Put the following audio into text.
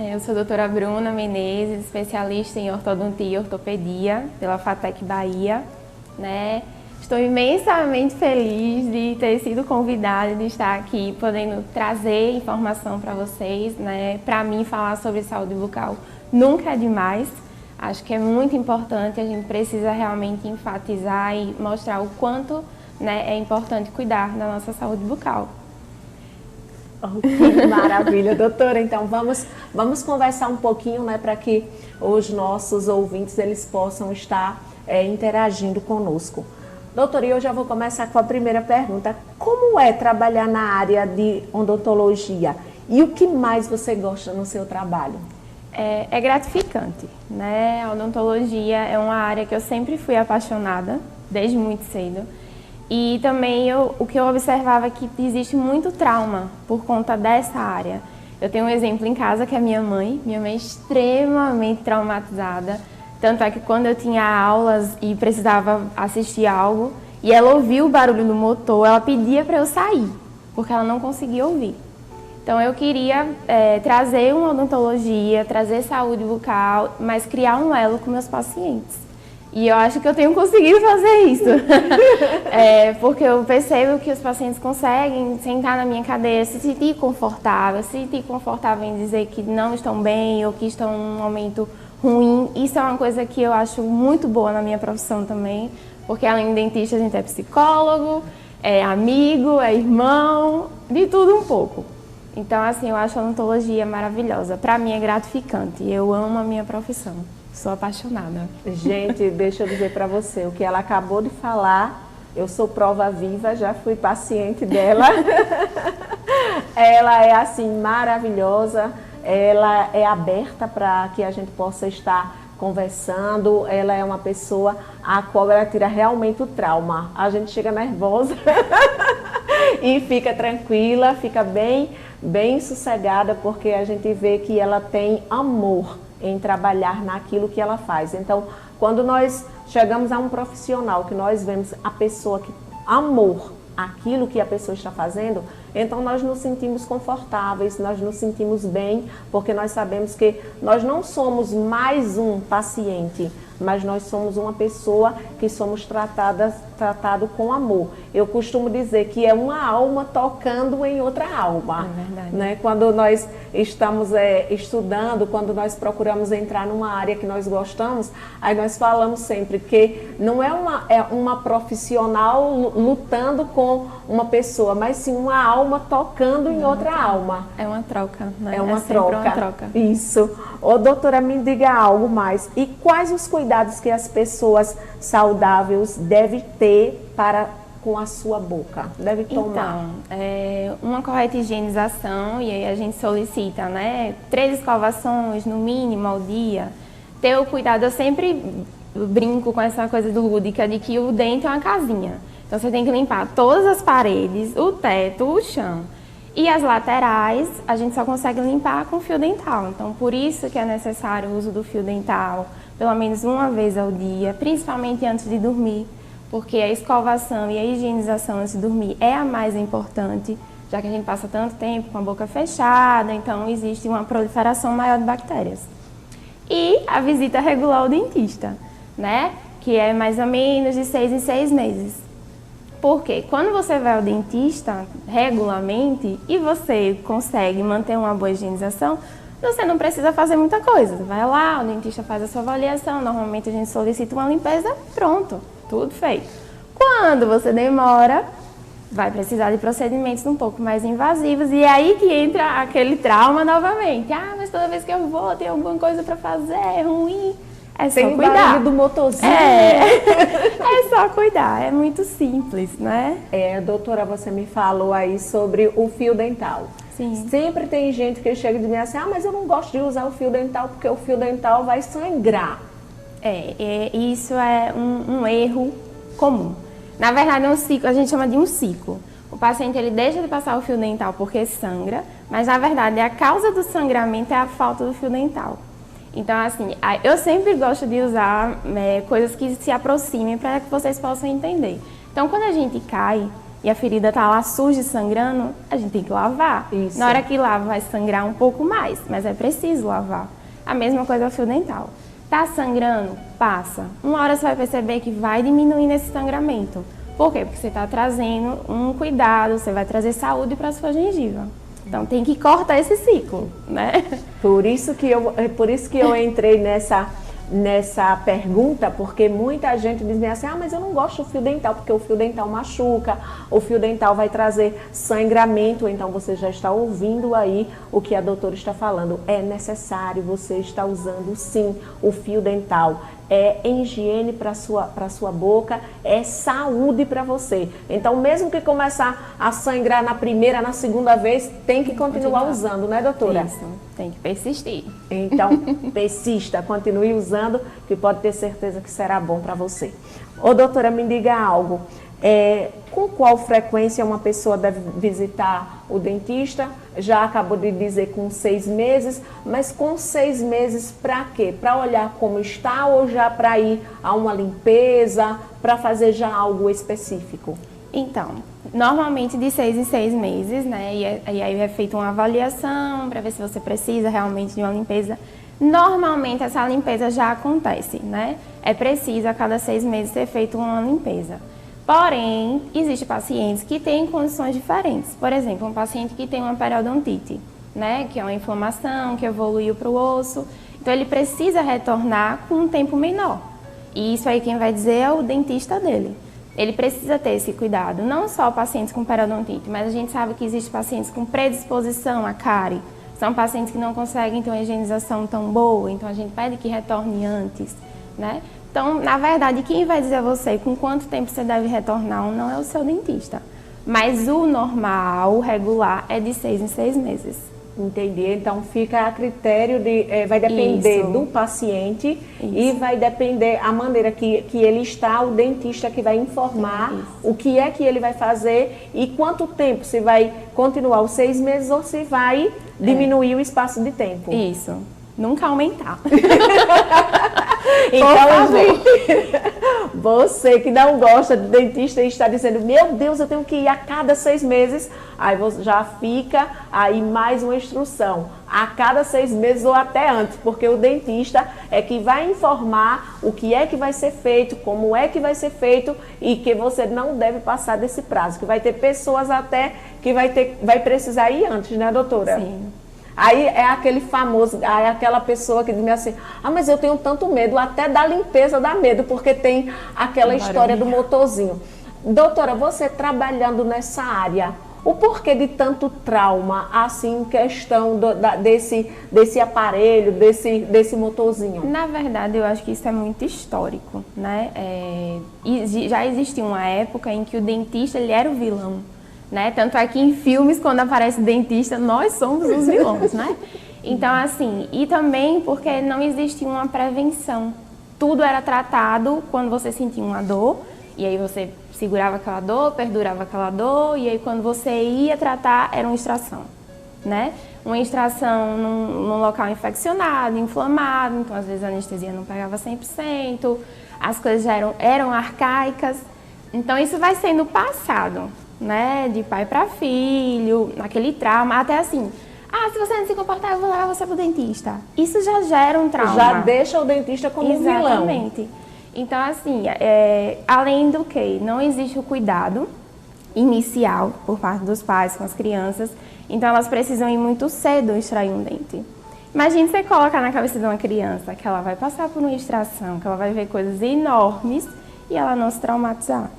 Eu sou a doutora Bruna Menezes, especialista em ortodontia e ortopedia pela FATEC Bahia, né? Estou imensamente feliz de ter sido convidada, de estar aqui podendo trazer informação para vocês, né? Para mim, falar sobre saúde bucal nunca é demais. Acho que é muito importante, a gente precisa realmente enfatizar e mostrar o quanto, né, é importante cuidar da nossa saúde bucal. Oh, que maravilha, doutora. Então vamos conversar um pouquinho, né, para que os nossos ouvintes eles possam estar interagindo conosco. Doutora, eu já vou começar com a primeira pergunta. Como é trabalhar na área de odontologia e o que mais você gosta no seu trabalho? É gratificante, né? A odontologia é uma área que eu sempre fui apaixonada, desde muito cedo. E também o que eu observava é que existe muito trauma por conta dessa área. Eu tenho um exemplo em casa que é minha mãe é extremamente traumatizada. Tanto é que quando eu tinha aulas e precisava assistir algo, e ela ouvia o barulho do motor, ela pedia para eu sair, porque ela não conseguia ouvir. Então eu queria trazer uma odontologia, trazer saúde bucal, mas criar um elo com meus pacientes. E eu acho que eu tenho conseguido fazer isso. Porque eu percebo que os pacientes conseguem sentar na minha cadeira, se sentir confortável em dizer que não estão bem ou que estão num momento ruim. Isso é uma coisa que eu acho muito boa na minha profissão também, porque além de dentista a gente é psicólogo, é amigo, é irmão, de tudo um pouco. Então, assim, eu acho a odontologia maravilhosa. Para mim é gratificante. Eu amo a minha profissão. Sou apaixonada. Gente, deixa eu dizer para você, o que ela acabou de falar, eu sou prova viva, já fui paciente dela. Ela é, assim, maravilhosa. Ela é aberta para que a gente possa estar conversando. Ela é uma pessoa a qual ela tira realmente o trauma. A gente chega nervosa e fica tranquila, fica bem sossegada, porque a gente vê que ela tem amor em trabalhar naquilo que ela faz. Então, quando nós chegamos a um profissional, que nós vemos a pessoa que amor aquilo que a pessoa está fazendo, então nós nos sentimos confortáveis, nós nos sentimos bem, porque nós sabemos que nós não somos mais um paciente, mas nós somos uma pessoa que somos tratado com amor. Eu costumo dizer que é uma alma tocando em outra alma. É verdade. Né? Quando nós estamos estudando, quando nós procuramos entrar numa área que nós gostamos, aí nós falamos sempre que não é uma profissional lutando com uma pessoa, mas sim uma alma tocando em outra alma. É uma troca, né? É uma sempre uma troca. Isso. Ô, doutora, me diga algo mais. E quais os cuidados que as pessoas saudáveis devem ter com a sua boca? Devem tomar? Então, uma correta higienização, e aí a gente solicita, né? 3 escovações no mínimo ao dia. Ter o cuidado, eu sempre brinco com essa coisa do lúdica de que o dente é uma casinha. Então você tem que limpar todas as paredes, o teto, o chão. E as laterais, a gente só consegue limpar com fio dental. Então, por isso que é necessário o uso do fio dental, pelo menos uma vez ao dia, principalmente antes de dormir, porque a escovação e a higienização antes de dormir é a mais importante, já que a gente passa tanto tempo com a boca fechada, então existe uma proliferação maior de bactérias. E a visita regular ao dentista, né? Que é mais ou menos de 6 em 6 meses. Porque quando você vai ao dentista regularmente e você consegue manter uma boa higienização, você não precisa fazer muita coisa. Você vai lá, o dentista faz a sua avaliação, normalmente a gente solicita uma limpeza, pronto, tudo feito. Quando você demora, vai precisar de procedimentos um pouco mais invasivos e é aí que entra aquele trauma novamente. Ah, mas toda vez que eu vou, tem alguma coisa para fazer, é ruim. É só tem cuidar. Barulho do motorzinho. É só cuidar, é muito simples, né? Doutora, você me falou aí sobre o fio dental. Sim. Sempre tem gente que chega e diz assim, mas eu não gosto de usar o fio dental porque o fio dental vai sangrar. Isso é um erro comum. Na verdade, é um ciclo, a gente chama de um ciclo. O paciente ele deixa de passar o fio dental porque sangra, mas na verdade a causa do sangramento é a falta do fio dental. Então, assim, eu sempre gosto de usar coisas que se aproximem para que vocês possam entender. Então, quando a gente cai, e a ferida está lá suja e sangrando, a gente tem que lavar. Isso. Na hora que lava vai sangrar um pouco mais, mas é preciso lavar. A mesma coisa é o fio dental. Tá sangrando? Passa. Uma hora você vai perceber que vai diminuindo esse sangramento. Por quê? Porque você está trazendo um cuidado, você vai trazer saúde para a sua gengiva. Então tem que cortar esse ciclo, né? Por isso que eu entrei nessa pergunta, porque muita gente diz assim, mas eu não gosto do fio dental, porque o fio dental machuca, o fio dental vai trazer sangramento. Então você já está ouvindo aí o que a doutora está falando. É necessário você estar usando sim o fio dental. É higiene para sua boca, é saúde para você. Então, mesmo que começar a sangrar na primeira, na segunda vez, tem que continuar usando, né, doutora? Isso, tem que persistir. Então, persista, continue usando, que pode ter certeza que será bom para você. Ô, doutora, me diga algo. Com qual frequência uma pessoa deve visitar o dentista? Já acabou de dizer com 6 meses, mas com 6 meses para quê? Para olhar como está ou já para ir a uma limpeza, para fazer já algo específico? Então, normalmente de 6 em 6 meses, né? E aí é feita uma avaliação para ver se você precisa realmente de uma limpeza. Normalmente essa limpeza já acontece, né? É preciso a cada 6 meses ser feita uma limpeza. Porém, existem pacientes que têm condições diferentes. Por exemplo, um paciente que tem uma periodontite, né, que é uma inflamação que evoluiu para o osso. Então, ele precisa retornar com um tempo menor. E isso aí quem vai dizer é o dentista dele. Ele precisa ter esse cuidado. Não só pacientes com periodontite, mas a gente sabe que existem pacientes com predisposição à cárie. São pacientes que não conseguem ter uma higienização tão boa, então a gente pede que retorne antes, né? Então, na verdade, quem vai dizer a você com quanto tempo você deve retornar ou não é o seu dentista. Mas o normal, o regular, é de 6 em 6 meses. Entendi. Então, fica a critério de... vai depender Isso. do paciente. Isso. E vai depender a maneira que ele está, o dentista que vai informar o que é que ele vai fazer e quanto tempo, se vai continuar os 6 meses ou se vai diminuir o espaço de tempo. Isso. Nunca aumentar. Então, gente, você que não gosta de dentista e está dizendo, meu Deus, eu tenho que ir a cada 6 meses, aí você já fica aí mais uma instrução, a cada 6 meses ou até antes, porque o dentista é que vai informar o que é que vai ser feito, como é que vai ser feito e que você não deve passar desse prazo, que vai ter pessoas até que vai precisar ir antes, né, doutora? Sim. Aí é aquele famoso, aí é aquela pessoa que diz assim, mas eu tenho tanto medo, até da limpeza dá medo, porque tem aquela história do motorzinho. Doutora, você trabalhando nessa área, o porquê de tanto trauma, assim, em questão desse aparelho, desse motorzinho? Na verdade, eu acho que isso é muito histórico, né? Já existia uma época em que o dentista ele era o vilão. Né? Tanto é que em filmes, quando aparece dentista, nós somos os vilões, né? Então, assim, e também porque não existia uma prevenção. Tudo era tratado quando você sentia uma dor, e aí você segurava aquela dor, perdurava aquela dor, e aí quando você ia tratar, era uma extração, né? Uma extração num local infeccionado, inflamado, então às vezes a anestesia não pegava 100%, as coisas já eram arcaicas, então isso vai sendo passado, né, de pai para filho, naquele trauma, até assim, se você não se comportar, eu vou levar você pro dentista. Isso já gera um trauma. Já deixa o dentista como vilão. Exatamente. Então, assim, além do que não existe o cuidado inicial por parte dos pais com as crianças, então elas precisam ir muito cedo extrair um dente. Imagine você colocar na cabeça de uma criança que ela vai passar por uma extração, que ela vai ver coisas enormes e ela não se traumatizar.